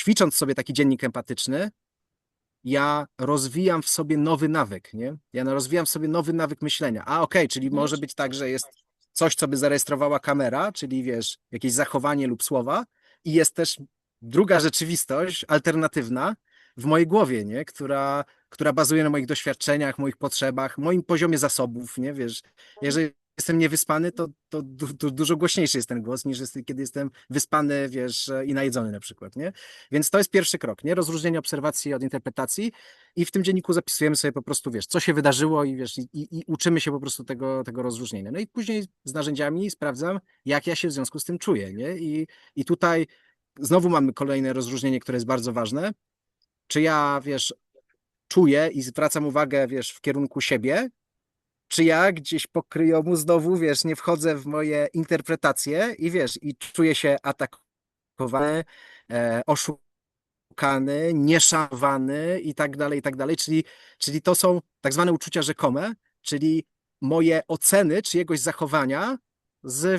ćwicząc sobie taki dziennik empatyczny, ja rozwijam w sobie nowy nawyk, nie? Ja rozwijam w sobie nowy nawyk myślenia. Okej, czyli może być tak, że jest coś, co by zarejestrowała kamera, czyli wiesz, jakieś zachowanie lub słowa, i jest też druga rzeczywistość, alternatywna w mojej głowie, nie? Która bazuje na moich doświadczeniach, moich potrzebach, moim poziomie zasobów, nie? Wiesz, jeżeli jestem niewyspany, to dużo głośniejszy jest ten głos, niż kiedy jestem wyspany, wiesz, i najedzony na przykład, nie? Więc to jest pierwszy krok, nie? Rozróżnienie obserwacji od interpretacji, i w tym dzienniku zapisujemy sobie po prostu, wiesz, co się wydarzyło, i wiesz, i uczymy się po prostu tego rozróżnienia. No i później z narzędziami sprawdzam, jak ja się w związku z tym czuję, nie? I tutaj znowu mamy kolejne rozróżnienie, które jest bardzo ważne. Czy ja, wiesz, czuję i zwracam uwagę, wiesz, w kierunku siebie, czy ja gdzieś po kryjomu znowu, wiesz, nie wchodzę w moje interpretacje i wiesz, i czuję się atakowany, oszukany, nieszanowany i tak dalej, i tak dalej. Czyli to są tak zwane uczucia rzekome, czyli moje oceny czyjegoś zachowania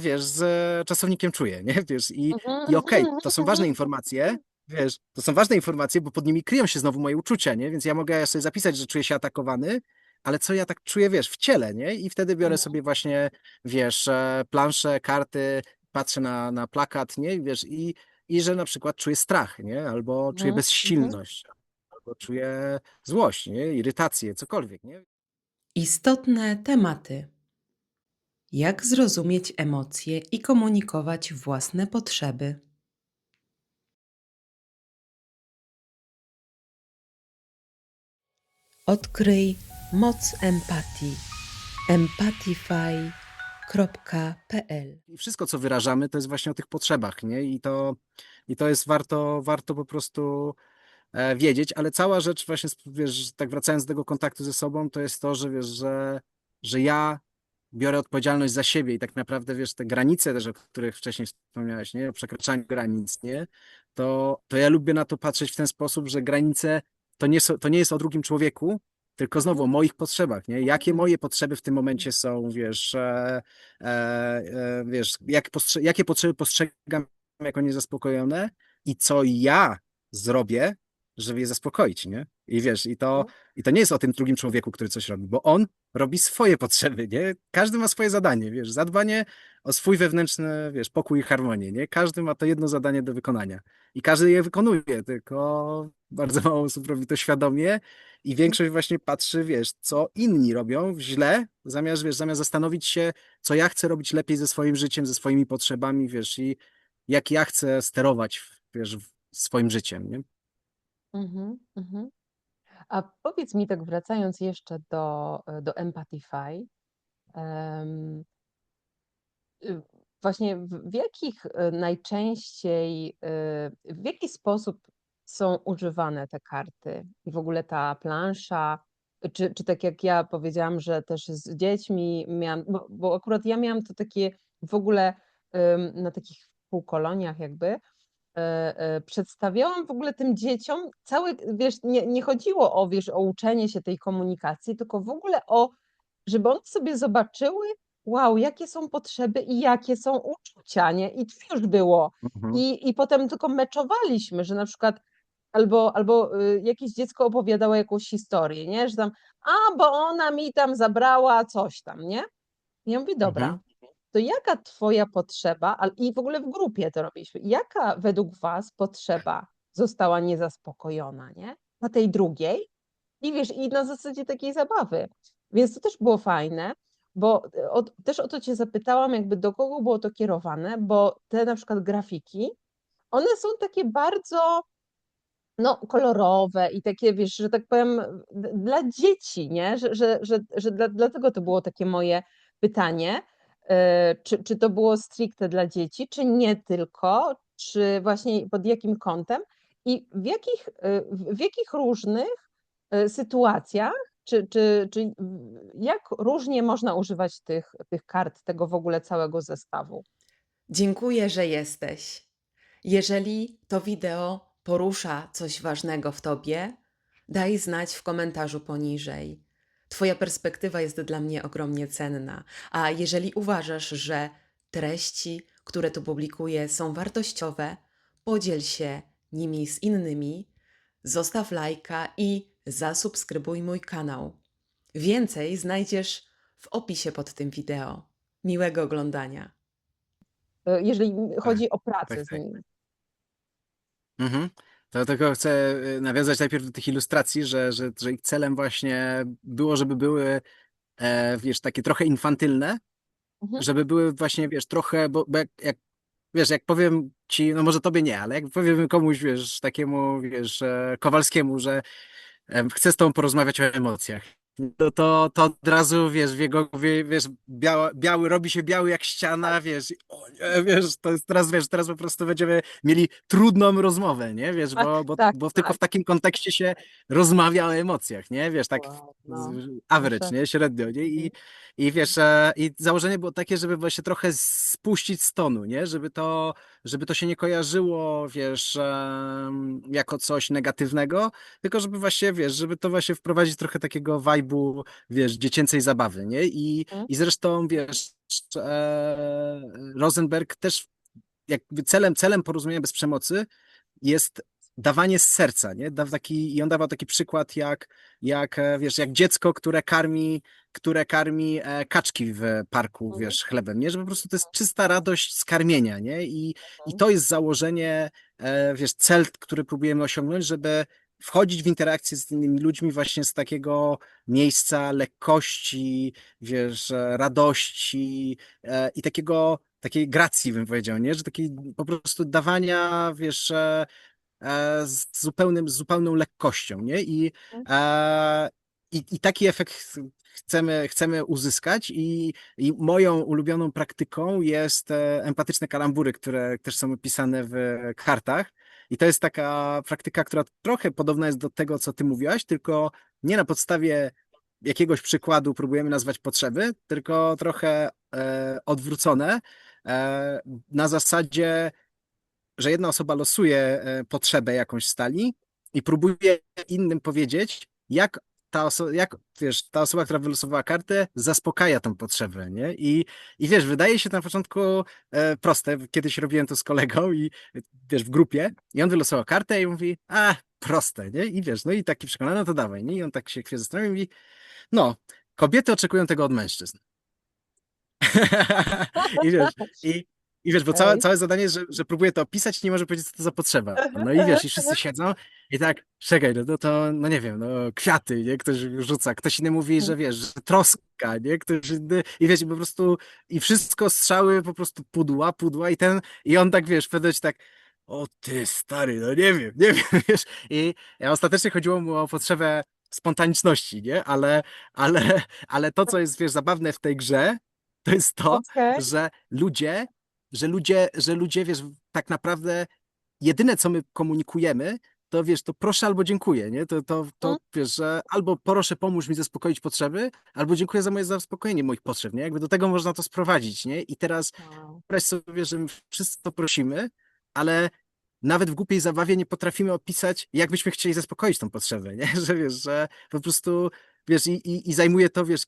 wiesz, z czasownikiem czuję, nie? Wiesz, i okej, to są ważne informacje, wiesz, to są ważne informacje, bo pod nimi kryją się znowu moje uczucia, nie? Więc ja mogę sobie zapisać, że czuję się atakowany, ale co ja tak czuję, wiesz, w ciele, nie? I wtedy biorę sobie właśnie, wiesz, planszę, karty, patrzę na plakat, nie? Wiesz, i że na przykład czuję strach, nie? Albo czuję bezsilność, albo czuję złość, nie? Irytację, cokolwiek, nie? Istotne tematy. Jak zrozumieć emocje i komunikować własne potrzeby? Odkryj moc empatii. empathify.pl. I wszystko, co wyrażamy, to jest właśnie o tych potrzebach, nie? I to jest warto po prostu wiedzieć, ale cała rzecz właśnie, wiesz, tak wracając do tego kontaktu ze sobą, to jest to, że wiesz, że ja biorę odpowiedzialność za siebie i tak naprawdę, wiesz, te granice też, o których wcześniej wspomniałeś, nie? O przekraczaniu granic, nie? To ja lubię na to patrzeć w ten sposób, że granice to nie jest o drugim człowieku, tylko znowu o moich potrzebach, nie? Jakie moje potrzeby w tym momencie są, wiesz, wiesz, jakie potrzeby postrzegam jako niezaspokojone i co ja zrobię, żeby je zaspokoić, nie? I wiesz, i to nie jest o tym drugim człowieku, który coś robi, bo on robi swoje potrzeby, nie? Każdy ma swoje zadanie, wiesz, zadbanie o swój wewnętrzny, wiesz, pokój i harmonię, nie? Każdy ma to jedno zadanie do wykonania i każdy je wykonuje, tylko bardzo mało osób robi to świadomie i większość właśnie patrzy, wiesz, co inni robią źle, zamiast zastanowić się, co ja chcę robić lepiej ze swoim życiem, ze swoimi potrzebami, wiesz, i jak ja chcę sterować, wiesz, swoim życiem, nie? Mhm, mhm. A powiedz mi, tak wracając jeszcze do Empathify, em, y, właśnie w jakich najczęściej, w jaki sposób są używane te karty i w ogóle ta plansza? Czy tak jak ja powiedziałam, że też z dziećmi miałam, bo akurat ja miałam to takie w ogóle na takich półkoloniach jakby, przedstawiałam w ogóle tym dzieciom cały, wiesz, nie chodziło o, wiesz, o uczenie się tej komunikacji, tylko w ogóle żeby one sobie zobaczyły, wow, jakie są potrzeby i jakie są uczucia, nie? I to już było. Mhm. I potem tylko meczowaliśmy, że na przykład albo jakieś dziecko opowiadało jakąś historię, nie? Że tam, bo ona mi tam zabrała coś tam, nie? I ja mówię: Mhm. "Dobra, to jaka twoja potrzeba", i w ogóle w grupie to robiliśmy, jaka według was potrzeba została niezaspokojona, nie? Na tej drugiej i wiesz, i na zasadzie takiej zabawy. Więc to też było fajne, bo też o to cię zapytałam, jakby do kogo było to kierowane, bo te na przykład grafiki, one są takie bardzo, no, kolorowe i takie, wiesz, że tak powiem, dla dzieci, nie? Że dlatego to było takie moje pytanie, czy to było stricte dla dzieci, czy nie tylko, czy właśnie pod jakim kątem i w jakich różnych, sytuacjach, jak różnie można używać tych kart, tego w ogóle całego zestawu? Dziękuję, że jesteś. Jeżeli to wideo porusza coś ważnego w tobie, daj znać w komentarzu poniżej. Twoja perspektywa jest dla mnie ogromnie cenna, a jeżeli uważasz, że treści, które tu publikuję, są wartościowe, podziel się nimi z innymi, zostaw lajka i zasubskrybuj mój kanał. Więcej znajdziesz w opisie pod tym wideo. Miłego oglądania. Jeżeli Tak, chodzi o tak, pracę z tak. nim. Mhm. To tylko chcę nawiązać najpierw do tych ilustracji, że ich celem właśnie było, żeby były, wiesz, takie trochę infantylne, Mhm. żeby były właśnie, wiesz, trochę, bo wiesz, jak powiem ci, no może tobie nie, ale jak powiem komuś, wiesz, takiemu, wiesz, Kowalskiemu, że chcę z tobą porozmawiać o emocjach. To od razu, wiesz, w jego głowie, wiesz, biały robi się biały jak ściana, wiesz, i o nie, wiesz, to jest teraz, wiesz, teraz po prostu będziemy mieli trudną rozmowę, nie, wiesz, Tak, tak, bo tylko tak. w takim kontekście się rozmawia o emocjach, nie, wiesz, tak Wow, no, average, muszę. nie, średnio, nie, Mhm. i wiesz, i założenie było takie, żeby właśnie trochę spuścić z tonu, nie, żeby to się nie kojarzyło, wiesz, jako coś negatywnego, tylko żeby właśnie, wiesz, żeby to właśnie wprowadzić trochę takiego vibe'u, wiesz, dziecięcej zabawy, nie? Mhm. I zresztą, wiesz, Rosenberg też jakby celem porozumienia bez przemocy jest dawanie z serca, nie? I on dawał taki przykład wiesz, jak dziecko, które karmi kaczki w parku, Mhm. wiesz, chlebem, nie? Że po prostu to jest czysta radość z karmienia, nie? I Mhm. to jest założenie, wiesz, cel, który próbujemy osiągnąć, żeby wchodzić w interakcję z innymi ludźmi właśnie z takiego miejsca lekkości, wiesz, radości i takiej gracji, bym powiedział, nie? Że takiej po prostu dawania, wiesz, z zupełną lekkością, nie? E, i taki efekt chcemy uzyskać i moją ulubioną praktyką jest empatyczne kalambury, które też są opisane w kartach. I to jest taka praktyka, która trochę podobna jest do tego, co ty mówiłaś, tylko nie na podstawie jakiegoś przykładu próbujemy nazwać potrzeby, tylko trochę odwrócone, na zasadzie że jedna osoba losuje potrzebę jakąś stali i próbuje innym powiedzieć, jak wiesz, ta osoba, która wylosowała kartę, zaspokaja tą potrzebę, nie? I wiesz, wydaje się to na początku proste. Kiedyś robiłem to z kolegą i wiesz, w grupie i on wylosował kartę i mówi, proste, nie? I wiesz, no i taki przekonany, no to dawaj, nie? I on tak się chwilę zastanowił i mówi, no, kobiety oczekują tego od mężczyzn. I wiesz, i, i wiesz, bo całe, Okej. całe zadanie jest, że próbuję to opisać i nie może powiedzieć, co to za potrzeba. No i wiesz, i wszyscy siedzą i tak, czekaj, no nie wiem, no kwiaty, nie? Ktoś rzuca, ktoś inny mówi, że wiesz, że troska, nie? Ktoś inny, i wiesz, i po prostu, i wszystko strzały, po prostu pudła i on tak, wiesz, wtedy tak, o ty stary, no nie wiem, wiesz, i ostatecznie chodziło mu o potrzebę spontaniczności, nie? Ale to, co jest, wiesz, zabawne w tej grze, to jest to, Okej. że ludzie, wiesz, tak naprawdę jedyne, co my komunikujemy, to wiesz, to proszę albo dziękuję, nie? To Mhm. wiesz, że albo proszę pomóż mi zaspokoić potrzeby, albo dziękuję za moje zaspokojenie moich potrzeb, nie? Jakby do tego można to sprowadzić, nie? I teraz Wow. wyobraź sobie, że my wszyscy to prosimy, ale nawet w głupiej zabawie nie potrafimy opisać, jak byśmy chcieli zaspokoić tą potrzebę, nie? Że wiesz, że po prostu, wiesz, i zajmuje to, wiesz,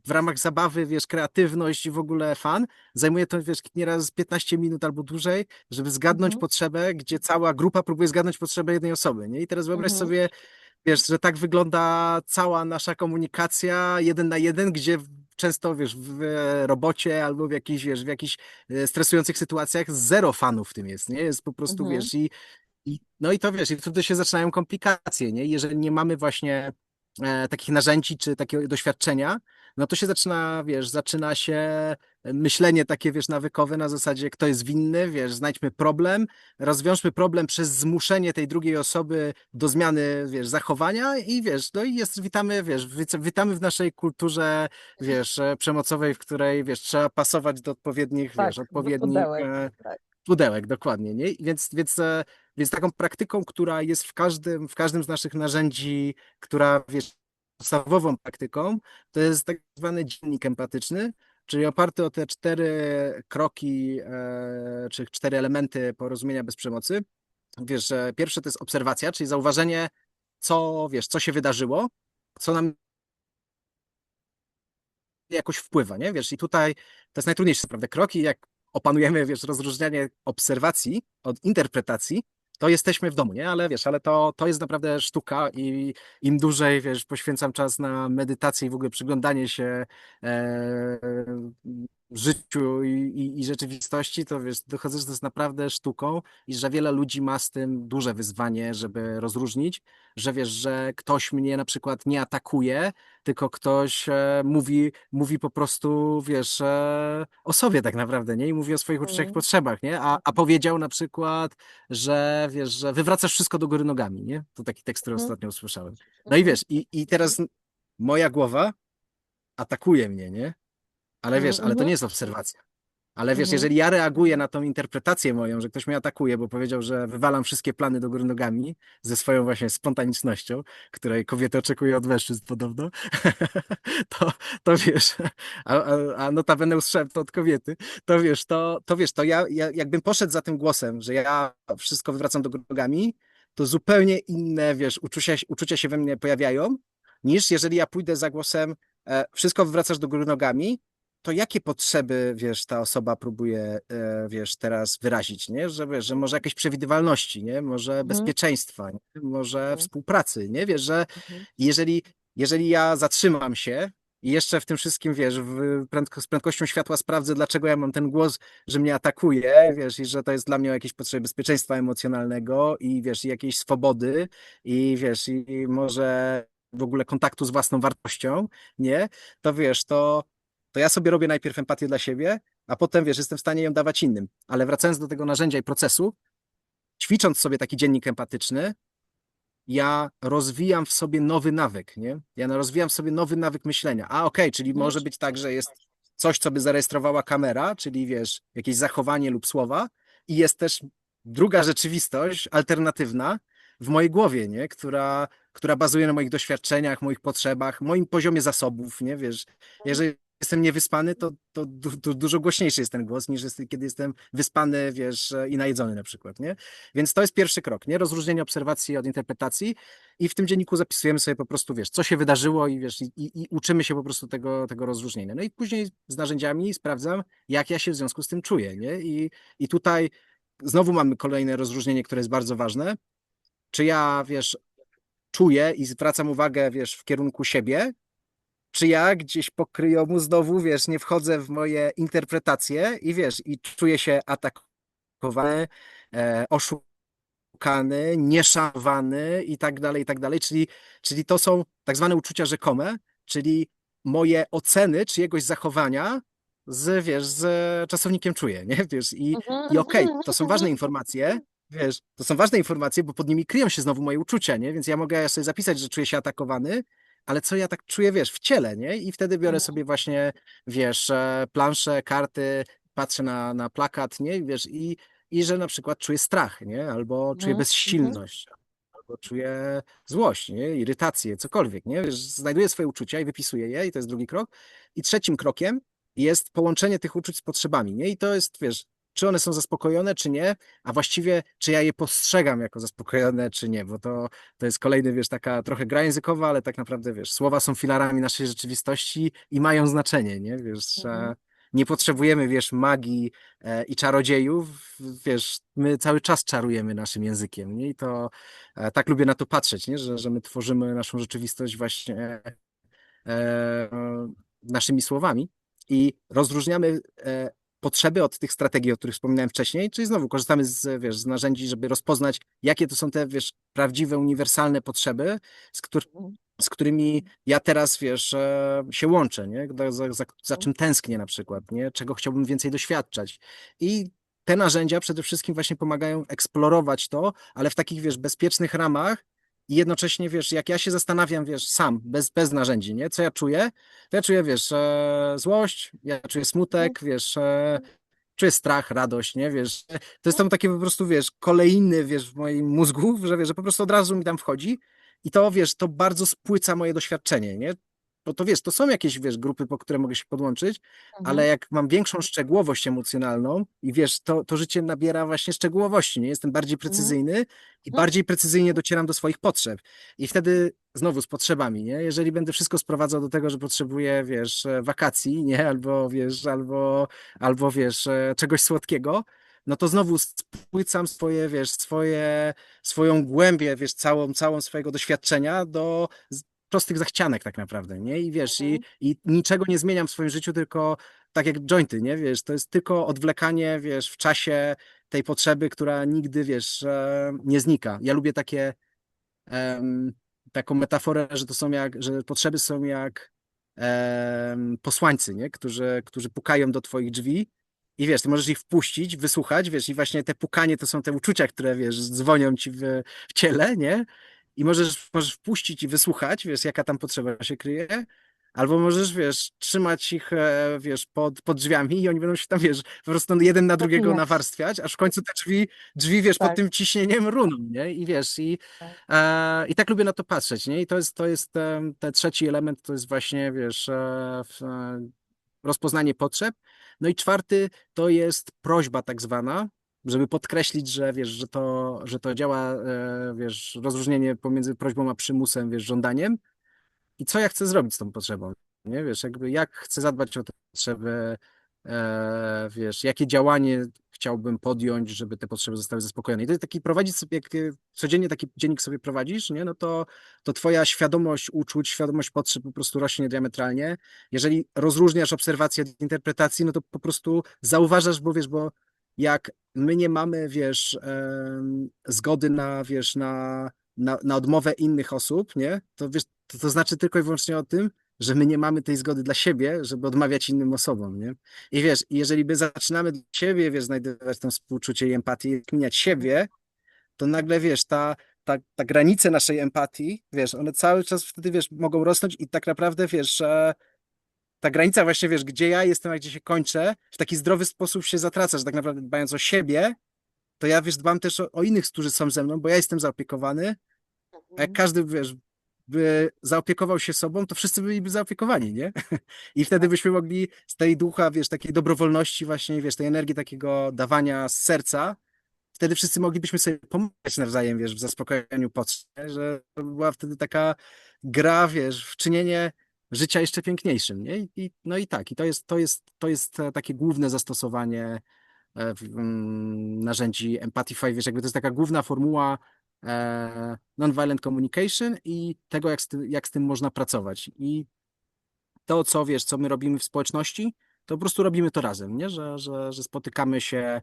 w ramach zabawy, wiesz, kreatywność i w ogóle fan, zajmuje to, wiesz, nieraz 15 minut albo dłużej, żeby zgadnąć Mhm. potrzebę, gdzie cała grupa próbuje zgadnąć potrzebę jednej osoby, nie? I teraz wyobraź Mhm. sobie, wiesz, że tak wygląda cała nasza komunikacja 1 na 1, gdzie często, wiesz, w robocie albo w jakichś stresujących sytuacjach zero fanów w tym jest, nie? Jest po prostu, Mhm. wiesz, no i to wiesz, i wtedy się zaczynają komplikacje, nie? Jeżeli nie mamy właśnie takich narzędzi czy takiego doświadczenia, no to się zaczyna, wiesz, zaczyna się myślenie takie, wiesz, nawykowe na zasadzie, kto jest winny, wiesz, znajdźmy problem, rozwiążmy problem przez zmuszenie tej drugiej osoby do zmiany, wiesz, zachowania i wiesz, no i witamy, wiesz, witamy w naszej kulturze, wiesz, przemocowej, w której, wiesz, trzeba pasować do odpowiednich, Tak, wiesz, do odpowiednich pudełek. Tak. pudełek, dokładnie, nie? Więc taką praktyką, która jest w każdym z naszych narzędzi, która, wiesz, podstawową praktyką, to jest tak zwany dziennik empatyczny, czyli oparty o te 4 kroki, czy 4 elementy porozumienia bez przemocy. Wiesz, że pierwsze to jest obserwacja, czyli zauważenie, co się wydarzyło, co nam jakoś wpływa, nie? Wiesz, i tutaj to jest najtrudniejsze, prawda, kroki, jak opanujemy, wiesz, rozróżnianie obserwacji od interpretacji, to jesteśmy w domu, nie? Ale wiesz, ale to jest naprawdę sztuka i im dłużej, wiesz, poświęcam czas na medytację i w ogóle przyglądanie się życiu i rzeczywistości, to wiesz, dochodzę, że to jest naprawdę sztuką i że wiele ludzi ma z tym duże wyzwanie, żeby rozróżnić, że wiesz, że ktoś mnie na przykład nie atakuje, tylko ktoś mówi po prostu, wiesz, o sobie tak naprawdę, nie? I mówi o swoich uczuciach i Mhm. potrzebach, nie? A powiedział na przykład, że wiesz, że wywracasz wszystko do góry nogami, nie? To taki tekst, który Mhm. ostatnio usłyszałem. No i Mhm. wiesz, i teraz moja głowa atakuje mnie, nie? Ale wiesz, ale to Mhm. nie jest obserwacja. Ale wiesz, Mhm. jeżeli ja reaguję na tą interpretację moją, że ktoś mnie atakuje, bo powiedział, że wywalam wszystkie plany do góry nogami ze swoją właśnie spontanicznością, której kobiety oczekują od mężczyzn podobno, to, to wiesz, a notabene usłyszałem to od kobiety, to wiesz, to ja jakbym poszedł za tym głosem, że ja wszystko wywracam do góry nogami, to zupełnie inne, wiesz, uczucia się we mnie pojawiają, niż jeżeli ja pójdę za głosem, wszystko wywracasz do góry nogami, to jakie potrzeby, wiesz, ta osoba próbuje, wiesz, teraz wyrazić, nie? Że, wiesz, że może jakieś przewidywalności, nie? Może Mhm. bezpieczeństwa, nie? Może Mhm. współpracy, nie? Wiesz, że Mhm. jeżeli, jeżeli ja zatrzymam się i jeszcze w tym wszystkim, wiesz, z prędkością światła sprawdzę, dlaczego ja mam ten głos, że mnie atakuje, wiesz, i że to jest dla mnie o jakiejś potrzebie bezpieczeństwa emocjonalnego i, wiesz, i jakiejś swobody i, wiesz, i może w ogóle kontaktu z własną wartością, nie? To wiesz, to ja sobie robię najpierw empatię dla siebie, a potem, wiesz, jestem w stanie ją dawać innym. Ale wracając do tego narzędzia i procesu, ćwicząc sobie taki dziennik empatyczny, ja rozwijam w sobie nowy nawyk, nie? Ja rozwijam w sobie nowy nawyk myślenia. A okej, czyli Mhm. może być tak, że jest coś, co by zarejestrowała kamera, czyli wiesz, jakieś zachowanie lub słowa i jest też druga rzeczywistość, alternatywna w mojej głowie, nie? Która bazuje na moich doświadczeniach, moich potrzebach, moim poziomie zasobów, nie? Wiesz, jeżeli jestem niewyspany, to dużo głośniejszy jest ten głos, niż kiedy jestem wyspany, wiesz, i najedzony na przykład, nie? Więc to jest pierwszy krok, nie? Rozróżnienie obserwacji od interpretacji i w tym dzienniku zapisujemy sobie po prostu, wiesz, co się wydarzyło i wiesz, i uczymy się po prostu tego rozróżnienia. No i później z narzędziami sprawdzam, jak ja się w związku z tym czuję, nie? I tutaj znowu mamy kolejne rozróżnienie, które jest bardzo ważne. Czy ja, wiesz, czuję i zwracam uwagę, wiesz, w kierunku siebie, czy ja gdzieś po kryjomu znowu, wiesz, nie wchodzę w moje interpretacje i wiesz, i czuję się atakowany, oszukany, nieszanowany i tak dalej, i tak dalej. Czyli to są tak zwane uczucia rzekome, czyli moje oceny czyjegoś zachowania wiesz, z czasownikiem czuję, nie? Wiesz, Mhm. i okej, Mhm. to są ważne informacje, wiesz, to są ważne informacje, bo pod nimi kryją się znowu moje uczucia, nie? Więc ja mogę sobie zapisać, że czuję się atakowany, ale co ja tak czuję, wiesz, w ciele, nie? I wtedy biorę Mhm. sobie właśnie, wiesz, plansze, karty, patrzę na plakat, nie? I wiesz, i że na przykład czuję strach, nie? Albo czuję Mhm. Mhm. bezsilność, albo czuję złość, nie? Irytację, cokolwiek, nie? Wiesz, znajduję swoje uczucia i wypisuję je i to jest drugi krok. I trzecim krokiem jest połączenie tych uczuć z potrzebami, nie? I to jest, wiesz, czy one są zaspokojone, czy nie, a właściwie, czy ja je postrzegam jako zaspokojone, czy nie, bo to jest kolejny, wiesz, taka trochę gra językowa, ale tak naprawdę, wiesz, słowa są filarami naszej rzeczywistości i mają znaczenie, nie? Wiesz, Mhm. nie potrzebujemy, wiesz, magii i czarodziejów, wiesz, my cały czas czarujemy naszym językiem, nie? I to tak lubię na to patrzeć, nie? Że my tworzymy naszą rzeczywistość właśnie e, naszymi słowami i rozróżniamy potrzeby od tych strategii, o których wspominałem wcześniej, czyli znowu korzystamy wiesz, z narzędzi, żeby rozpoznać, jakie to są te, wiesz, prawdziwe, uniwersalne potrzeby, z którymi ja teraz, wiesz, się łączę, nie? Za czym tęsknię na przykład, nie? Czego chciałbym więcej doświadczać. I te narzędzia przede wszystkim właśnie pomagają eksplorować to, ale w takich, wiesz, bezpiecznych ramach i jednocześnie, wiesz, jak ja się zastanawiam, wiesz, sam, bez narzędzi, nie? Co ja czuję? To ja czuję, wiesz, złość, ja czuję smutek, wiesz, czuję strach, radość, nie? Wiesz, to jest tam takie po prostu, wiesz, kolejny, wiesz, w moim mózgu, że wiesz, że po prostu od razu mi tam wchodzi i to, wiesz, to bardzo spłyca moje doświadczenie, nie? Bo to, wiesz, to są jakieś, wiesz, grupy, po które mogę się podłączyć, ale Mhm. jak mam większą szczegółowość emocjonalną i wiesz, to życie nabiera właśnie szczegółowości, nie? Jestem bardziej Mhm. precyzyjny i Mhm. bardziej precyzyjnie docieram do swoich potrzeb. I wtedy znowu z potrzebami, nie? Jeżeli będę wszystko sprowadzał do tego, że potrzebuję, wiesz, wakacji, nie? Albo wiesz, czegoś słodkiego, no to znowu spłycam swoje, wiesz, swoją głębię, wiesz, całą swojego doświadczenia do prostych zachcianek tak naprawdę, nie? I wiesz, Mhm. i niczego nie zmieniam w swoim życiu, tylko tak jak jointy, nie? Wiesz, to jest tylko odwlekanie, wiesz, w czasie tej potrzeby, która nigdy, wiesz, nie znika. Ja lubię em, taką metaforę, że to są że potrzeby są jak posłańcy, nie? Którzy pukają do twoich drzwi i wiesz, ty możesz ich wpuścić, wysłuchać, wiesz, i właśnie te pukanie to są te uczucia, które, wiesz, dzwonią ci w ciele, nie? I możesz wpuścić i wysłuchać, wiesz, jaka tam potrzeba się kryje, albo możesz, wiesz, trzymać ich, wiesz, pod drzwiami i oni będą się tam, wiesz, po prostu jeden na drugiego Zapinać. nawarstwiać, aż w końcu te drzwi, wiesz, pod Tak, tym ciśnieniem runą, nie? I wiesz, tak. i tak lubię na to patrzeć, nie? I to jest ten trzeci element, to jest właśnie, wiesz, rozpoznanie potrzeb. No i czwarty to jest prośba tak zwana, żeby podkreślić, że wiesz, że to działa, wiesz, rozróżnienie pomiędzy prośbą a przymusem, wiesz, żądaniem i co ja chcę zrobić z tą potrzebą, nie? Wiesz, jakby jak chcę zadbać o tę potrzebę, wiesz, jakie działanie chciałbym podjąć, żeby te potrzeby zostały zaspokojone. I to jest taki prowadzić sobie, jak codziennie taki dziennik sobie prowadzisz, nie? No to twoja świadomość uczuć, świadomość potrzeb po prostu rośnie diametralnie. Jeżeli rozróżniasz obserwację od interpretacji, no to po prostu zauważasz, bo wiesz, bo jak my nie mamy, wiesz, zgody na, wiesz, na odmowę innych osób, nie? To wiesz, to znaczy tylko i wyłącznie o tym, że my nie mamy tej zgody dla siebie, żeby odmawiać innym osobom, nie? I wiesz, jeżeli my zaczynamy dla siebie, wiesz, znajdować to współczucie i empatię, kminiać siebie, to nagle, wiesz, ta granice naszej empatii, wiesz, one cały czas wtedy, wiesz, mogą rosnąć i tak naprawdę, wiesz, ta granica właśnie, wiesz, gdzie ja jestem, a gdzie się kończę, w taki zdrowy sposób się zatraca, że tak naprawdę dbając o siebie, to ja, wiesz, dbam też o innych, którzy są ze mną, bo ja jestem zaopiekowany, a jak Mhm. każdy, wiesz, by zaopiekował się sobą, to wszyscy byliby zaopiekowani, nie? I wtedy Tak. byśmy mogli z tej ducha, wiesz, takiej dobrowolności właśnie, wiesz, tej energii takiego dawania z serca, wtedy wszyscy moglibyśmy sobie pomagać nawzajem, wiesz, w zaspokojeniu potrzeb, nie? Że to była wtedy taka gra, wiesz, w czynienie życia jeszcze piękniejszym, nie? No i tak, i to jest takie główne zastosowanie narzędzi Empathify, wiesz, jakby to jest taka główna formuła nonviolent communication i tego, jak z tym można pracować. I to, co wiesz, co my robimy w społeczności, to po prostu robimy to razem, nie? Że spotykamy się.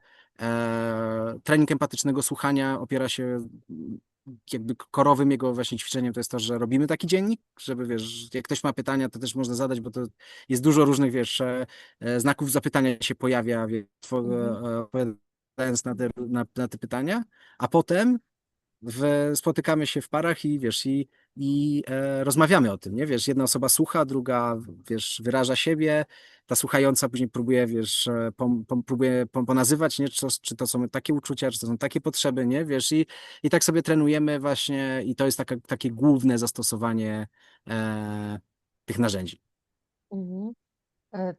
Trening empatycznego słuchania opiera się jakby korowym jego właśnie ćwiczeniem to jest to, że robimy taki dziennik, żeby wiesz, jak ktoś ma pytania, to też można zadać, bo to jest dużo różnych, wiesz, znaków zapytania się pojawia, wiesz, Mhm. odpowiadając na te pytania, a potem spotykamy się w parach i wiesz, rozmawiamy o tym, nie? Wiesz, jedna osoba słucha, druga, wiesz, wyraża siebie, ta słuchająca później próbuje, wiesz, próbuje ponazywać, nie? Czy to są takie uczucia, czy to są takie potrzeby, nie? Wiesz, i tak sobie trenujemy właśnie i to jest takie główne zastosowanie tych narzędzi. Mhm.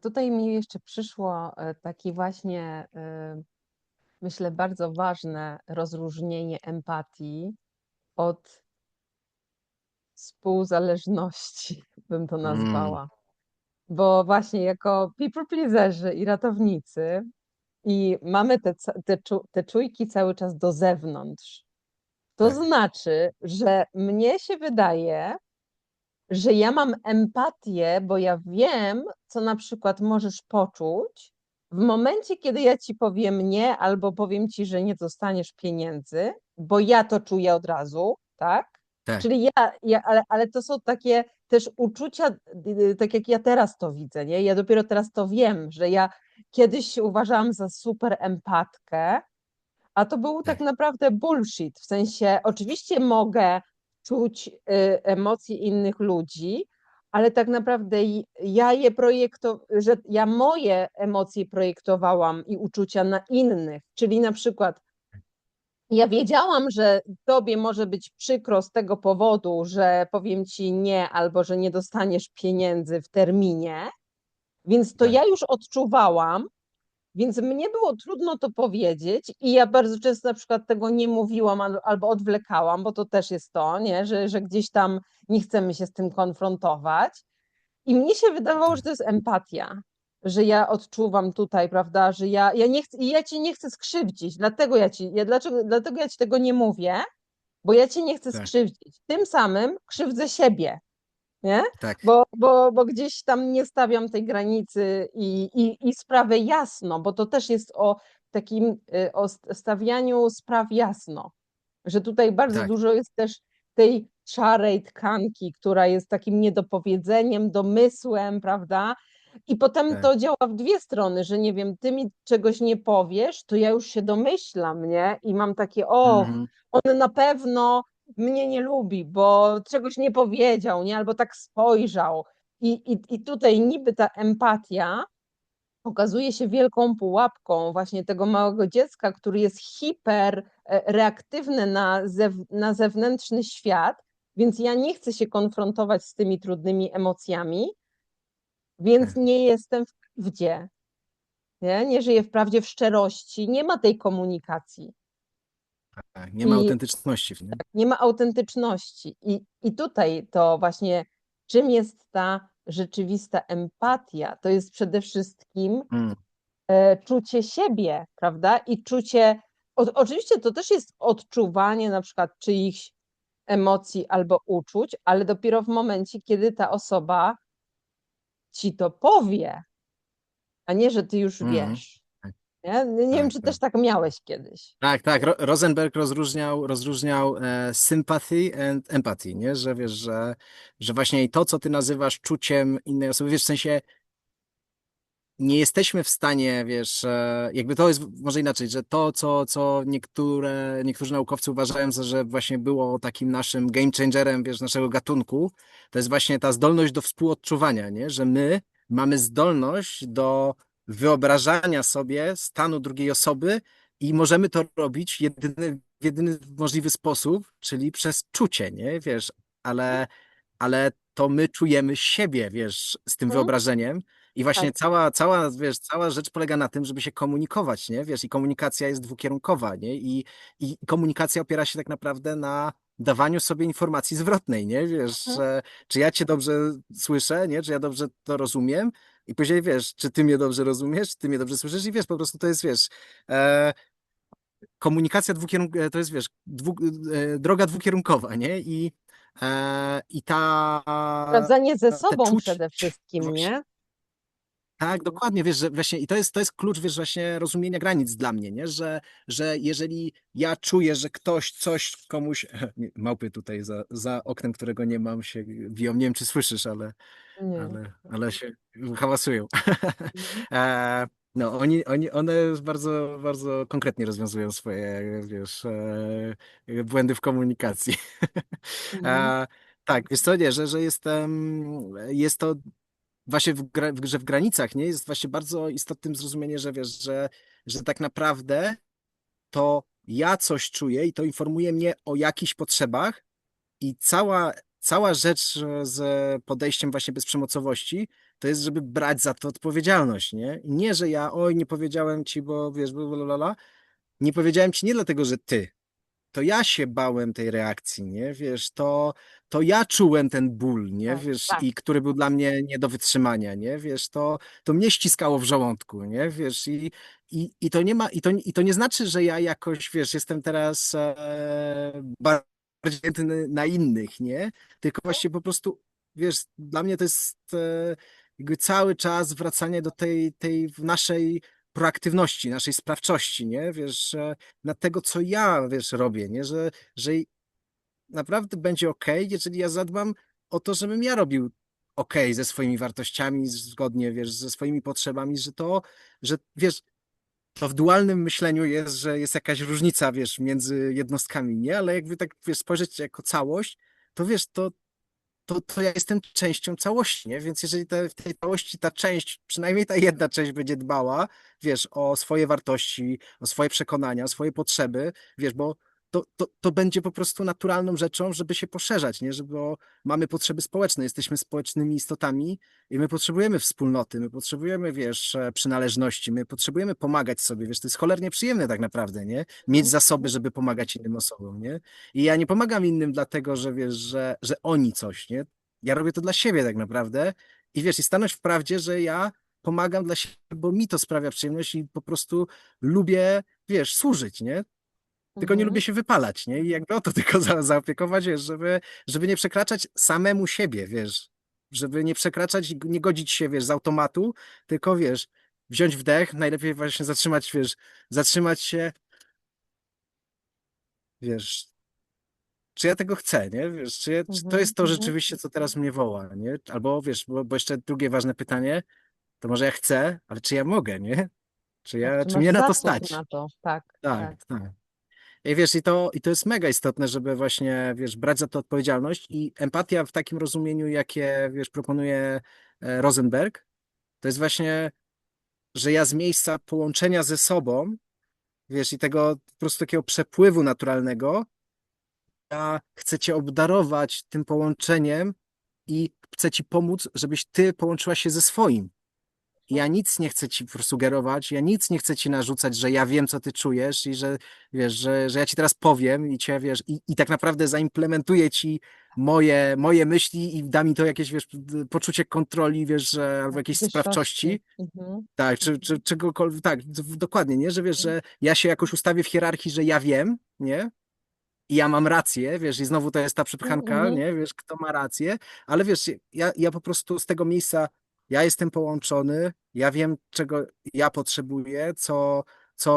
Tutaj mi jeszcze przyszło taki właśnie, myślę, bardzo ważne rozróżnienie empatii od współzależności, bym to Mm, nazwała. Bo właśnie jako people pleaserzy i ratownicy i mamy te czujki cały czas do zewnątrz. To tak, znaczy, że mnie się wydaje, że ja mam empatię, bo ja wiem, co na przykład możesz poczuć w momencie, kiedy ja ci powiem nie, albo powiem ci, że nie dostaniesz pieniędzy, bo ja to czuję od razu, tak? tak, Czyli ale to są takie też uczucia, tak jak ja teraz to widzę, nie? Ja dopiero teraz to wiem, że ja kiedyś się uważałam za super empatkę, a to był tak tak, naprawdę bullshit. W sensie, oczywiście mogę czuć emocje innych ludzi, ale tak naprawdę ja że ja moje emocje projektowałam i uczucia na innych. Czyli na przykład ja wiedziałam, że tobie może być przykro z tego powodu, że powiem ci nie, albo że nie dostaniesz pieniędzy w terminie, więc to tak, ja już odczuwałam, więc mnie było trudno to powiedzieć i ja bardzo często na przykład tego nie mówiłam albo odwlekałam, bo to też jest to, nie? Że gdzieś tam nie chcemy się z tym konfrontować. I mnie się wydawało, że to jest empatia. że ja odczuwam tutaj, prawda, że ja nie chcę, i ja cię nie chcę skrzywdzić, dlatego ja ci tego nie mówię, bo ja cię nie chcę Tak, skrzywdzić. Tym samym krzywdzę siebie, nie? tak, Bo gdzieś tam nie stawiam tej granicy i sprawę jasno, bo to też jest o takim, o stawianiu spraw jasno, że tutaj bardzo tak. dużo jest też tej szarej tkanki, która jest takim niedopowiedzeniem, domysłem, prawda? I potem Tak. to działa w dwie strony, że nie wiem, ty mi czegoś nie powiesz, to ja już się domyślam, nie? I mam takie, och, Mhm. on na pewno mnie nie lubi, bo czegoś nie powiedział, nie? Albo tak spojrzał. I tutaj niby ta empatia okazuje się wielką pułapką właśnie tego małego dziecka, który jest hiper reaktywny na zewnętrzny świat, więc ja nie chcę się konfrontować z tymi trudnymi emocjami, więc Tak. nie jestem w prawdzie, nie żyję w prawdzie, w szczerości, nie ma tej komunikacji Tak. Nie ma i autentyczności, nie? nie ma autentyczności. I tutaj to właśnie, czym jest ta rzeczywista empatia? To jest przede wszystkim Mm. czucie siebie, prawda? I czucie, oczywiście to też jest odczuwanie na przykład czyichś emocji albo uczuć, ale dopiero w momencie, kiedy ta osoba ci to powie, a nie, że ty już Mhm. wiesz. Tak, Nie? Nie wiem, tak, czy tak. też tak miałeś kiedyś. Tak, tak. Rosenberg rozróżniał sympathy and empathy, nie? Że wiesz, że właśnie i to, co ty nazywasz czuciem innej osoby, wiesz, w sensie nie jesteśmy w stanie, wiesz, jakby to jest może inaczej, że to, co niektórzy naukowcy uważają, że właśnie było takim naszym game changerem, wiesz, naszego gatunku, to jest właśnie ta zdolność do współodczuwania, nie? Że my mamy zdolność do wyobrażania sobie stanu drugiej osoby i możemy to robić w jedyny możliwy sposób, czyli przez czucie, nie? Wiesz, ale to my czujemy siebie, wiesz, z tym Mhm. wyobrażeniem i właśnie Tak. cała rzecz polega na tym, żeby się komunikować, nie? Wiesz, i komunikacja jest dwukierunkowa, nie? I komunikacja opiera się tak naprawdę na dawaniu sobie informacji zwrotnej, nie? Wiesz, Mhm. czy ja cię dobrze słyszę, nie? Czy ja dobrze to rozumiem? I później wiesz, czy ty mnie dobrze rozumiesz, czy ty mnie dobrze słyszysz i wiesz, po prostu to jest, wiesz, e, komunikacja dwukierunkowa, to jest, wiesz, droga dwukierunkowa, nie? I Sprawdzanie ze te sobą czuć przede wszystkim, właśnie, nie? tak, dokładnie, wiesz, że właśnie i to jest klucz, wiesz, właśnie rozumienia granic dla mnie, nie? Że jeżeli ja czuję, że ktoś coś komuś, nie, małpy tutaj za oknem, którego nie mam, się wiją, nie wiem, czy słyszysz, Nie. ale się hałasują. Mhm. No, one bardzo, bardzo konkretnie rozwiązują swoje, wiesz, błędy w komunikacji. Mhm. E, tak, wiesz co, nie, że jest to właśnie że w granicach, nie, jest właśnie bardzo istotnym zrozumienie, że wiesz, że tak naprawdę to ja coś czuję i to informuje mnie o jakichś potrzebach i cała rzecz z podejściem właśnie bezprzemocowości to jest, żeby brać za to odpowiedzialność, nie? I nie, że ja, oj, nie powiedziałem ci, bo wiesz, blablabla. Nie powiedziałem ci nie dlatego, że ty. To ja się bałem tej reakcji, nie? Wiesz, to ja czułem ten ból, nie? Tak, Wiesz, tak. i który był dla mnie nie do wytrzymania, nie? Wiesz, to mnie ściskało w żołądku, nie? Wiesz, i to nie ma, i to nie znaczy, że ja jakoś, wiesz, jestem teraz bardziej chętny na innych, nie? Tylko właśnie po prostu, wiesz, dla mnie to jest jakby cały czas wracanie do tej naszej proaktywności, naszej sprawczości, nie? Wiesz, na tego, co ja, wiesz, robię, nie? Że naprawdę będzie okej, jeżeli ja zadbam o to, żebym ja robił okej ze swoimi wartościami, zgodnie, wiesz, ze swoimi potrzebami, że wiesz, to w dualnym myśleniu jest, że jest jakaś różnica, wiesz, między jednostkami, nie? Ale jakby tak, wiesz, spojrzeć jako całość, to wiesz, to ja jestem częścią całości, nie? Więc jeżeli w tej całości ta część, przynajmniej ta jedna część będzie dbała, wiesz, o swoje wartości, o swoje przekonania, o swoje potrzeby, wiesz, bo to będzie po prostu naturalną rzeczą, żeby się poszerzać, nie? Bo mamy potrzeby społeczne, jesteśmy społecznymi istotami i my potrzebujemy wspólnoty, my potrzebujemy, wiesz, przynależności, my potrzebujemy pomagać sobie, wiesz, to jest cholernie przyjemne tak naprawdę, nie? Mieć zasoby, żeby pomagać innym osobom, nie? I ja nie pomagam innym dlatego, że wiesz, że oni coś, nie? Ja robię to dla siebie tak naprawdę i wiesz, i stanąć w prawdzie, że ja pomagam dla siebie, bo mi to sprawia przyjemność i po prostu lubię, wiesz, służyć, nie? Tylko nie lubię Mhm. się wypalać, nie? I jakby o to tylko zaopiekować, wiesz, żeby nie przekraczać samemu siebie, wiesz, żeby nie przekraczać, nie godzić się, wiesz, z automatu, tylko, wiesz, wziąć wdech, najlepiej właśnie zatrzymać, wiesz, zatrzymać się, wiesz, czy ja tego chcę, nie? Wiesz, czy to Mhm. jest to Mhm. rzeczywiście, co teraz mnie woła, nie? Albo, wiesz, bo jeszcze drugie ważne pytanie, to może ja chcę, ale czy ja mogę, nie? Tak, czy Czy masz mnie na to zasób stać? na to? Tak, Tak, tak. tak. I wiesz, i to jest mega istotne, żeby właśnie, wiesz, brać za to odpowiedzialność i empatia w takim rozumieniu, jakie, wiesz, proponuje Rosenberg, to jest właśnie, że ja z miejsca połączenia ze sobą, wiesz, i tego po prostu takiego przepływu naturalnego, ja chcę cię obdarować tym połączeniem i chcę ci pomóc, żebyś ty połączyła się ze swoim. Ja nic nie chcę ci sugerować, ja nic nie chcę ci narzucać, że ja wiem, co ty czujesz i że wiesz, że ja ci teraz powiem i cię wiesz, i tak naprawdę zaimplementuję ci moje myśli i da mi to jakieś, wiesz, poczucie kontroli, wiesz, albo Tak, jakiejś wyższości. sprawczości. Mhm. Tak, czy Mhm. czegokolwiek, tak, dokładnie, nie, że wiesz, że ja się jakoś ustawię w hierarchii, że ja wiem, nie? I ja mam rację, wiesz, i znowu to jest ta przepychanka, Mhm. nie, wiesz, kto ma rację, ale wiesz, ja po prostu z tego miejsca, ja jestem połączony, ja wiem, czego ja potrzebuję,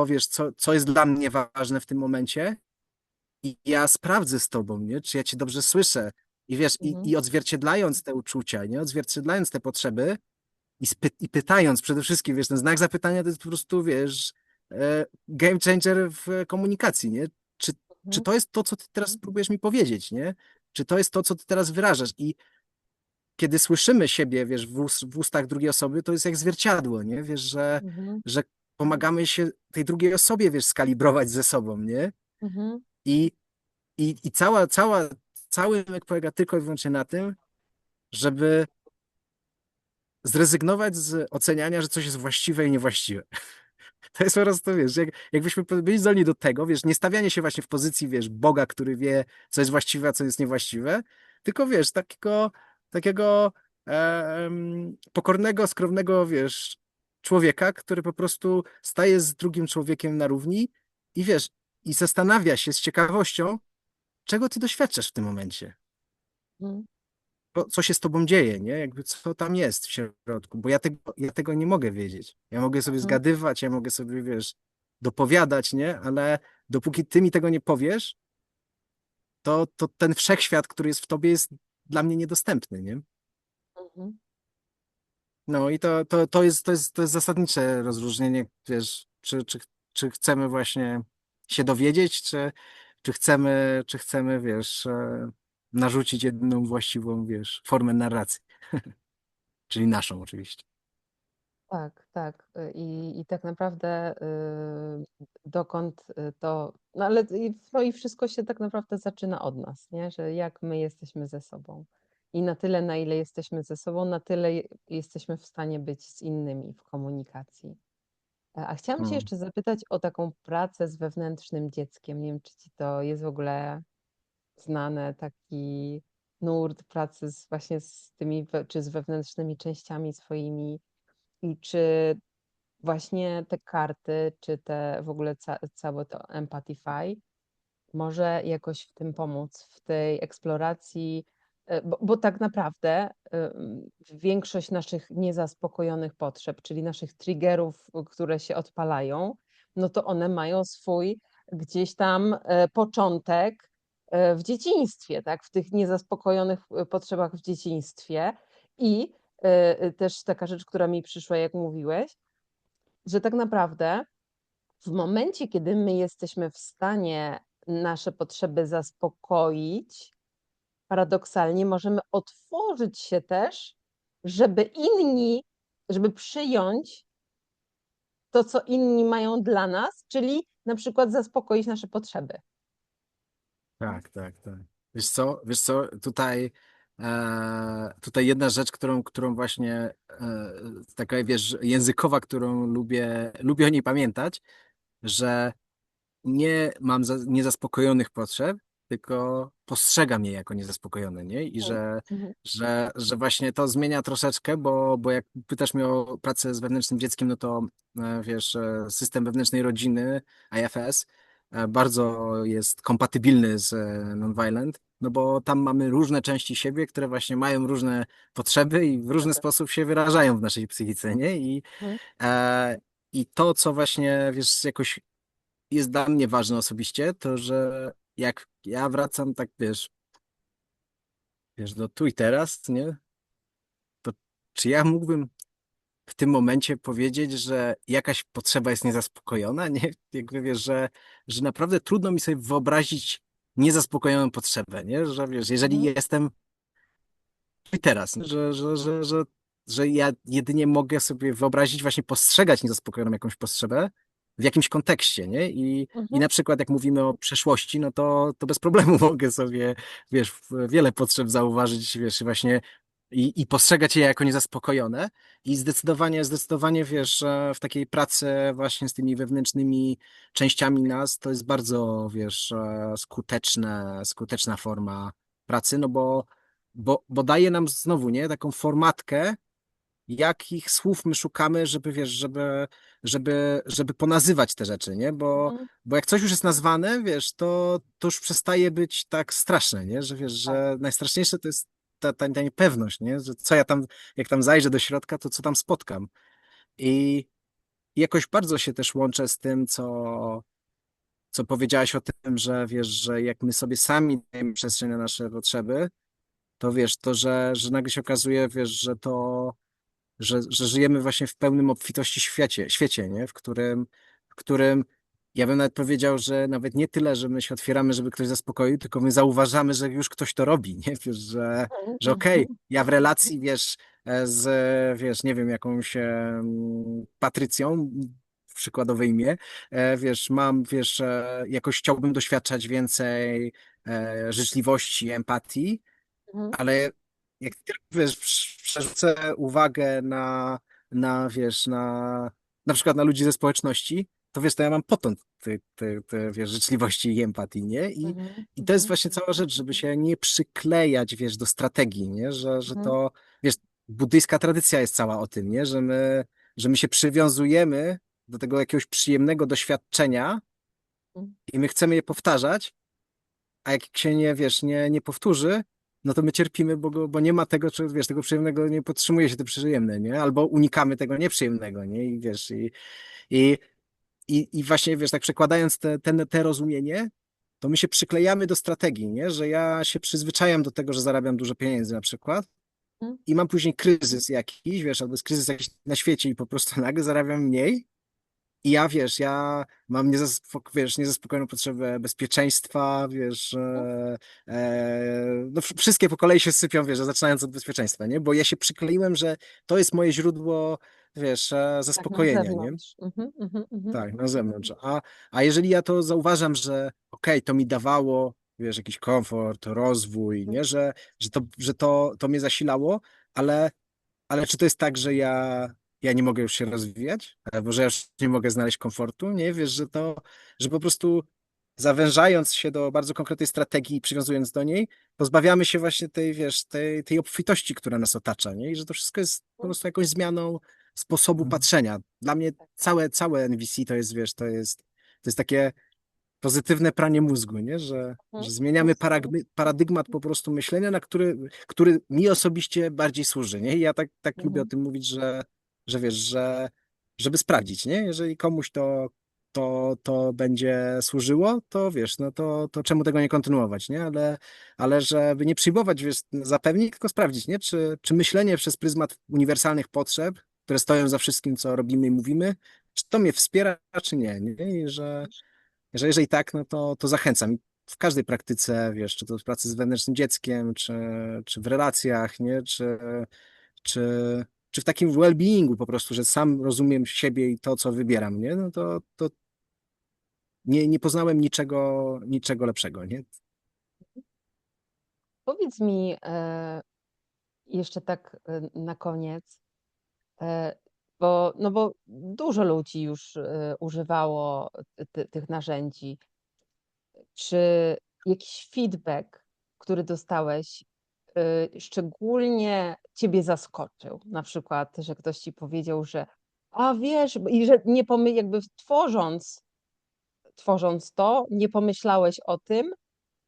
wiesz, co jest dla mnie ważne w tym momencie i ja sprawdzę z tobą, nie, czy ja cię dobrze słyszę i wiesz, Mhm. i odzwierciedlając te uczucia, nie, odzwierciedlając te potrzeby i pytając przede wszystkim, wiesz, ten znak zapytania to jest po prostu, wiesz, game changer w komunikacji, nie? Czy, czy Mhm. to jest to, co ty teraz próbujesz mi powiedzieć, nie? Czy to jest to, co ty teraz wyrażasz? I kiedy słyszymy siebie, wiesz, w ustach drugiej osoby, to jest jak zwierciadło, nie? Wiesz, Mhm. że pomagamy się tej drugiej osobie, wiesz, skalibrować ze sobą, nie? Mhm. I, i cały myk polega tylko i wyłącznie na tym, żeby zrezygnować z oceniania, że coś jest właściwe i niewłaściwe. To jest po prostu, wiesz, jakbyśmy byli zdolni do tego, wiesz, nie stawianie się właśnie w pozycji, wiesz, Boga, który wie, co jest właściwe, a co jest niewłaściwe, tylko, wiesz, takiego pokornego, skromnego, wiesz, człowieka, który po prostu staje z drugim człowiekiem na równi i, wiesz, i zastanawia się z ciekawością, czego ty doświadczasz w tym momencie. Mhm. Co się z tobą dzieje, nie? Jakby co tam jest w środku, bo ja tego nie mogę wiedzieć. Ja mogę sobie Mhm. zgadywać, ja mogę sobie, wiesz, dopowiadać, nie? Ale dopóki ty mi tego nie powiesz, to ten wszechświat, który jest w tobie, jest dla mnie niedostępny, nie? Mhm. No i to jest zasadnicze rozróżnienie, wiesz, czy chcemy właśnie się dowiedzieć, czy chcemy, wiesz, narzucić jedną właściwą, wiesz, formę narracji, czyli naszą oczywiście. Tak, tak. I tak naprawdę dokąd to. No ale no i wszystko się tak naprawdę zaczyna od nas, nie? Że jak my jesteśmy ze sobą. I na tyle, na ile jesteśmy ze sobą, na tyle jesteśmy w stanie być z innymi w komunikacji. A chciałam Cię No. jeszcze zapytać o taką pracę z wewnętrznym dzieckiem. Nie wiem, czy Ci to jest w ogóle znane, taki nurt pracy właśnie z tymi, czy z wewnętrznymi częściami swoimi. I czy właśnie te karty, czy te w ogóle całe to Empathify może jakoś w tym pomóc, w tej eksploracji, bo tak naprawdę większość naszych niezaspokojonych potrzeb, czyli naszych triggerów, które się odpalają, no to one mają swój gdzieś tam początek w dzieciństwie, tak? W tych niezaspokojonych potrzebach w dzieciństwie. I też taka rzecz, która mi przyszła, jak mówiłeś, że tak naprawdę w momencie, kiedy my jesteśmy w stanie nasze potrzeby zaspokoić, paradoksalnie możemy otworzyć się też, żeby inni, żeby przyjąć to, co inni mają dla nas, czyli na przykład zaspokoić nasze potrzeby. Tak, tak, tak. Wiesz co, tutaj jedna rzecz, którą właśnie taka, wiesz, językowa, którą lubię o niej pamiętać, że nie mam niezaspokojonych potrzeb, tylko postrzegam je jako niezaspokojone, nie? I Mhm. Mhm. że właśnie to zmienia troszeczkę, bo jak pytasz mnie o pracę z wewnętrznym dzieckiem, no to wiesz, system wewnętrznej rodziny, IFS, bardzo jest kompatybilny z Nonviolent, no bo tam mamy różne części siebie, które właśnie mają różne potrzeby i w różny Dobra. sposób się wyrażają w naszej psychice, nie? Mhm. E, I to, co właśnie, wiesz, jakoś jest dla mnie ważne osobiście, to że jak ja wracam tak, wiesz, do tu i teraz, nie? To czy ja mógłbym w tym momencie powiedzieć, że jakaś potrzeba jest niezaspokojona? Nie? Jakby wiesz, że naprawdę trudno mi sobie wyobrazić niezaspokojoną potrzebę, nie? Że wiesz, jeżeli Mhm. jestem tu i teraz, że ja jedynie mogę sobie wyobrazić, właśnie postrzegać niezaspokojoną jakąś potrzebę w jakimś kontekście, nie? I Mhm. na przykład jak mówimy o przeszłości, no to bez problemu mogę sobie, wiesz, wiele potrzeb zauważyć, wiesz, właśnie i postrzegać je jako niezaspokojone. I zdecydowanie, wiesz, w takiej pracy właśnie z tymi wewnętrznymi częściami nas, to jest bardzo, wiesz, skuteczna forma pracy, no bo daje nam znowu, nie, taką formatkę, jakich słów my szukamy, żeby, wiesz, żeby ponazywać te rzeczy, nie? Mhm. Bo jak coś już jest nazwane, wiesz, to już przestaje być tak straszne, nie? Że wiesz, Tak. że najstraszniejsze to jest ta niepewność, nie? Że co ja tam, jak tam zajrzę do środka, to co tam spotkam. I jakoś bardzo się też łączę z tym, co powiedziałaś o tym, że wiesz, że jak my sobie sami dajemy przestrzeń na nasze potrzeby, to wiesz, że nagle się okazuje, wiesz, że żyjemy właśnie w pełnym obfitości świecie, nie? W którym ja bym nawet powiedział, że nawet nie tyle, że my się otwieramy, żeby ktoś zaspokoił, tylko my zauważamy, że już ktoś to robi, nie? Wiesz, że okej, Mhm. ja w relacji, wiesz, wiesz, nie wiem, jakąś Patrycją, przykładowe imię, wiesz, wiesz, jakoś chciałbym doświadczać więcej życzliwości, empatii, Mhm. ale jak tylko, wiesz, przerzucę uwagę wiesz, na przykład na ludzi ze społeczności, to wiesz, to ja mam potąd wiesz, życzliwości i empatii, nie? Mhm. I to jest Mhm. właśnie cała rzecz, żeby się nie przyklejać, wiesz, do strategii, nie? Że Mhm. to, wiesz, buddyjska tradycja jest cała o tym, nie? Że my się przywiązujemy do tego jakiegoś przyjemnego doświadczenia Mhm. i my chcemy je powtarzać, a jak się nie, wiesz, nie powtórzy, no to my cierpimy, bo nie ma tego, czy, wiesz, tego przyjemnego, nie podtrzymuje się to przyjemne, nie? Albo unikamy tego nieprzyjemnego, nie? I wiesz, i, i właśnie, wiesz, tak przekładając te rozumienie, to my się przyklejamy do strategii, nie? Że ja się przyzwyczajam do tego, że zarabiam dużo pieniędzy na przykład Mhm. i mam później kryzys jakiś, wiesz, albo jest kryzys jakiś na świecie i po prostu nagle zarabiam mniej. I ja, wiesz, ja mam niezaspokojoną potrzebę bezpieczeństwa, wiesz, no wszystkie po kolei się sypią, wiesz, zaczynając od bezpieczeństwa, nie? Bo ja się przykleiłem, że to jest moje źródło, wiesz, Tak, na zaspokojenia, nie? zewnątrz. Mhm. Mhm. Mhm. Tak, na zewnątrz. A jeżeli ja to zauważam, że okej, to mi dawało, wiesz, jakiś komfort, rozwój, nie? Że to mnie zasilało, ale ale czy to jest tak, że ja nie mogę już się rozwijać? Albo że ja już nie mogę znaleźć komfortu? Nie, wiesz, że po prostu zawężając się do bardzo konkretnej strategii i przywiązując do niej, pozbawiamy się właśnie tej, wiesz, tej obfitości, która nas otacza, nie? I że to wszystko jest po prostu jakąś zmianą sposobu patrzenia. Dla mnie całe NVC to jest, wiesz, to jest takie pozytywne pranie mózgu, nie? Że Mhm. zmieniamy paradygmat po prostu myślenia, który mi osobiście bardziej służy, nie? I ja tak lubię o Mhm. tym mówić, że wiesz, żeby sprawdzić, nie? Jeżeli komuś to będzie służyło, to wiesz, no to czemu tego nie kontynuować, nie? Ale żeby nie przyjmować, wiesz, zapewnień, tylko sprawdzić, nie? Czy myślenie przez pryzmat uniwersalnych potrzeb, które stoją za wszystkim, co robimy i mówimy, czy to mnie wspiera, czy nie, nie? I że jeżeli tak, no to zachęcam. I w każdej praktyce, wiesz, czy to w pracy z wewnętrznym dzieckiem, czy w relacjach, nie? Czy, czy w takim well-beingu po prostu, że sam rozumiem siebie i to, co wybieram, nie? No to nie poznałem niczego lepszego, nie? Powiedz mi jeszcze tak na koniec, e, bo dużo ludzi już używało tych narzędzi. Czy jakiś feedback, który dostałeś, szczególnie ciebie zaskoczył? Na przykład, że ktoś ci powiedział, że a wiesz, i że nie jakby tworząc to, nie pomyślałeś o tym,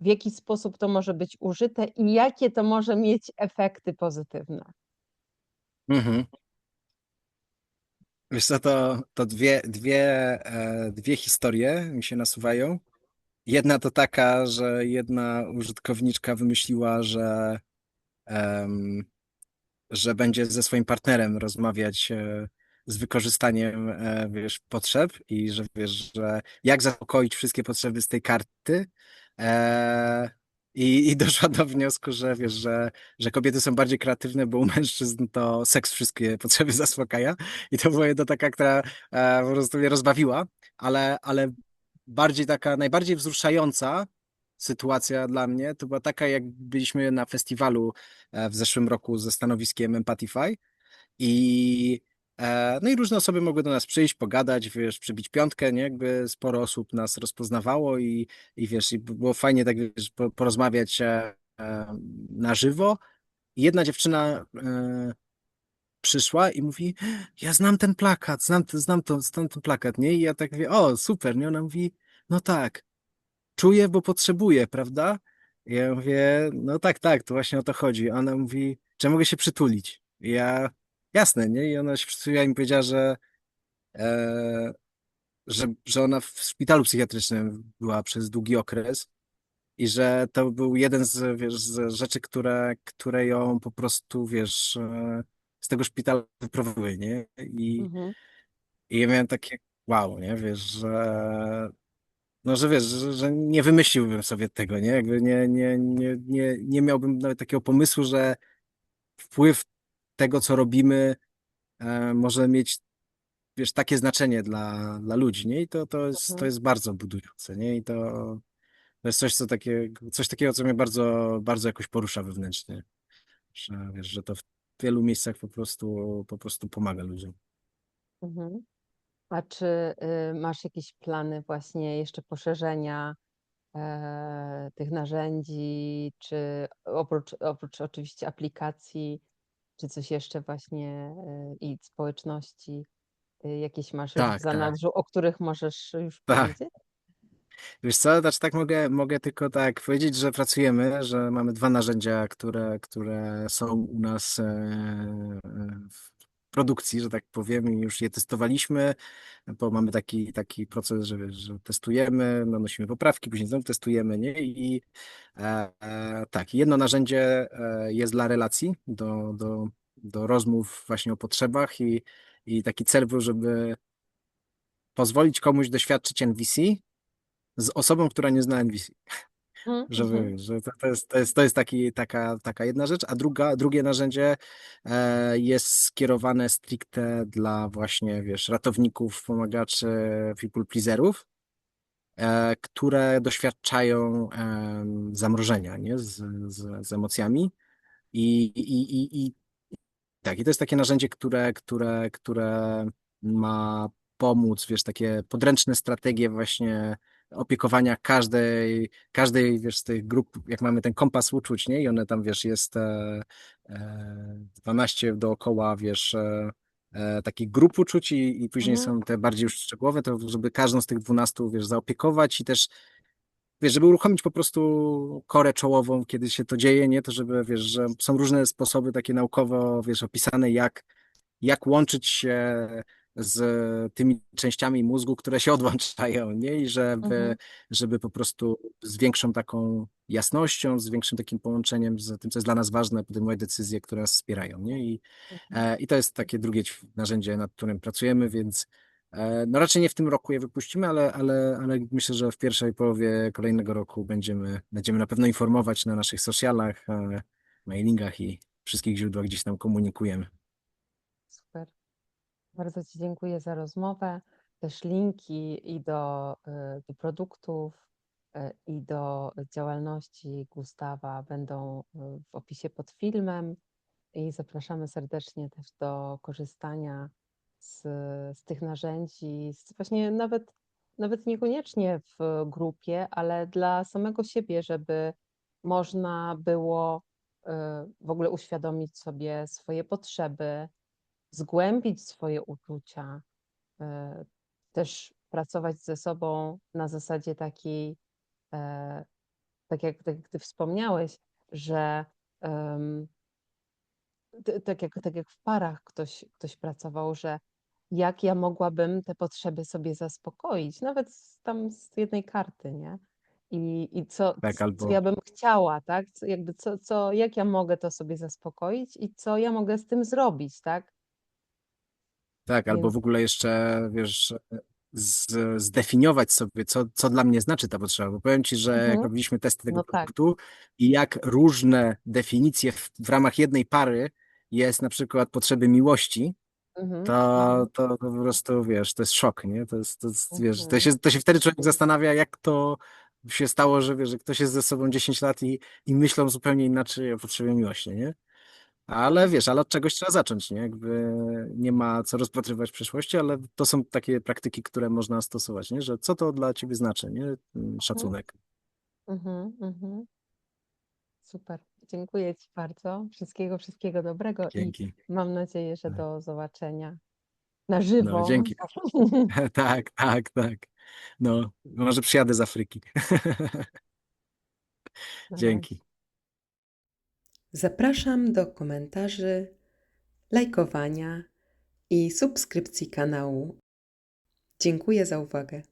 w jaki sposób to może być użyte i jakie to może mieć efekty pozytywne. Mhm. Wiesz co, to dwie historie mi się nasuwają. Jedna to taka, że jedna użytkowniczka wymyśliła, że będzie ze swoim partnerem rozmawiać z wykorzystaniem, wiesz, potrzeb i że wiesz, że jak zaspokoić wszystkie potrzeby z tej karty. E, i doszła do wniosku, że wiesz, że kobiety są bardziej kreatywne, bo u mężczyzn to seks wszystkie potrzeby zaspokaja. I to była jedna taka, która po prostu mnie rozbawiła, ale bardziej taka, najbardziej wzruszająca sytuacja dla mnie to była taka, jak byliśmy na festiwalu w zeszłym roku ze stanowiskiem Empathify i no i różne osoby mogły do nas przyjść, pogadać, wiesz, przybić piątkę, nie? Jakby sporo osób nas rozpoznawało i wiesz, i było fajnie tak, wiesz, porozmawiać na żywo. I jedna dziewczyna przyszła i mówi, ja znam ten plakat, znam ten plakat, nie? I ja tak mówię, o, super, nie? Ona mówi, no tak, czuję, bo potrzebuję, prawda? I ja mówię, no tak, tak, to właśnie o to chodzi. A ona mówi, czy mogę się przytulić? I ja, jasne, nie? I ona się przytuliła i mi powiedziała, e, że ona w szpitalu psychiatrycznym była przez długi okres i że to był jeden z, wiesz, z rzeczy, które ją po prostu, wiesz, z tego szpitala wyprowadziły, nie? Mhm, I ja miałem takie, wow, nie? Wiesz, że no, że wiesz, że nie wymyśliłbym sobie tego, nie? Jakby nie miałbym nawet takiego pomysłu, że wpływ tego, co robimy, może mieć, wiesz, takie znaczenie dla ludzi, nie? I to mhm, jest bardzo budujące, nie? I to jest coś, coś takiego, co mnie bardzo, bardzo jakoś porusza wewnętrznie, że wiesz, że to w wielu miejscach po prostu pomaga ludziom. mhm. A czy masz jakieś plany właśnie jeszcze poszerzenia tych narzędzi, czy oprócz oczywiście aplikacji, czy coś jeszcze właśnie i społeczności, jakieś masz już w Tak, tak, zanadrzu, o których możesz już tak. powiedzieć? Wiesz co, znaczy tak mogę tylko tak powiedzieć, że pracujemy, że mamy dwa narzędzia, które są u nas w produkcji, że tak powiem, i już je testowaliśmy, bo mamy taki proces, że, wiesz, że testujemy, nanosimy poprawki, później znowu testujemy, nie? Tak, jedno narzędzie jest dla relacji, do rozmów właśnie o potrzebach i taki cel był, żeby pozwolić komuś doświadczyć NVC z osobą, która nie zna NVC. Mhm, Że to jest taka jedna rzecz, a drugie narzędzie jest skierowane stricte dla właśnie, wiesz, ratowników, pomagaczy, people pleaserów, które doświadczają zamrożenia, nie? Z emocjami i tak, i to jest takie narzędzie, które ma pomóc, wiesz, takie podręczne strategie właśnie opiekowania każdej, wiesz, z tych grup, jak mamy ten kompas uczuć, nie? I one tam, wiesz, jest 12 dookoła, wiesz, takich grup uczuć i później mhm, są te bardziej już szczegółowe, to żeby każdą z tych 12, wiesz, zaopiekować i też wiesz, żeby uruchomić po prostu korę czołową, kiedy się to dzieje, nie? To żeby, wiesz, że są różne sposoby takie naukowo, wiesz, opisane, jak łączyć się z tymi częściami mózgu, które się odłączają, nie? I mhm, żeby po prostu z większą taką jasnością, z większym takim połączeniem z tym, co jest dla nas ważne, podejmować decyzje, które nas wspierają, nie? mhm. I to jest takie drugie narzędzie, nad którym pracujemy, więc no raczej nie w tym roku je wypuścimy, ale myślę, że w pierwszej połowie kolejnego roku będziemy na pewno informować na naszych socialach, mailingach i wszystkich źródłach gdzieś tam komunikujemy. Super. Bardzo Ci dziękuję za rozmowę. Też linki i do produktów, i do działalności Gustawa będą w opisie pod filmem i zapraszamy serdecznie też do korzystania z, z tych narzędzi, właśnie nawet nawet niekoniecznie w grupie, ale dla samego siebie, żeby można było w ogóle uświadomić sobie swoje potrzeby, zgłębić swoje uczucia, e, też pracować ze sobą na zasadzie takiej, e, tak jak ty wspomniałeś, że em, tak jak w parach ktoś pracował, że jak ja mogłabym te potrzeby sobie zaspokoić, nawet tam z jednej karty, nie? I Tak, co albo ja bym chciała, tak? Jakby jak ja mogę to sobie zaspokoić i co ja mogę z tym zrobić, tak? Tak, albo Więc w ogóle jeszcze, wiesz, zdefiniować sobie, co dla mnie znaczy ta potrzeba. Bo powiem ci, że jak mhm, robiliśmy testy tego no tak. produktu i jak różne definicje w ramach jednej pary jest na przykład potrzeby miłości, Mhm, to po prostu, wiesz, to jest szok, nie? Wiesz, mhm, to się wtedy człowiek zastanawia, jak to się stało, że wiesz, że ktoś jest ze sobą 10 lat i myślą zupełnie inaczej o potrzebie miłości, nie? Ale wiesz, ale od czegoś trzeba zacząć, nie? Jakby nie ma co rozpatrywać w przyszłości, ale to są takie praktyki, które można stosować, nie? Że co to dla ciebie znaczy, nie? mhm, Szacunek. mhm, mhm. Super. Dziękuję ci bardzo. Wszystkiego dobrego i Dzięki. mam nadzieję, że Tak. do zobaczenia na No, żywo. dzięki. Tak, tak, tak. No, może przyjadę z Afryki. Na razie. Dzięki. Zapraszam do komentarzy, lajkowania i subskrypcji kanału. Dziękuję za uwagę.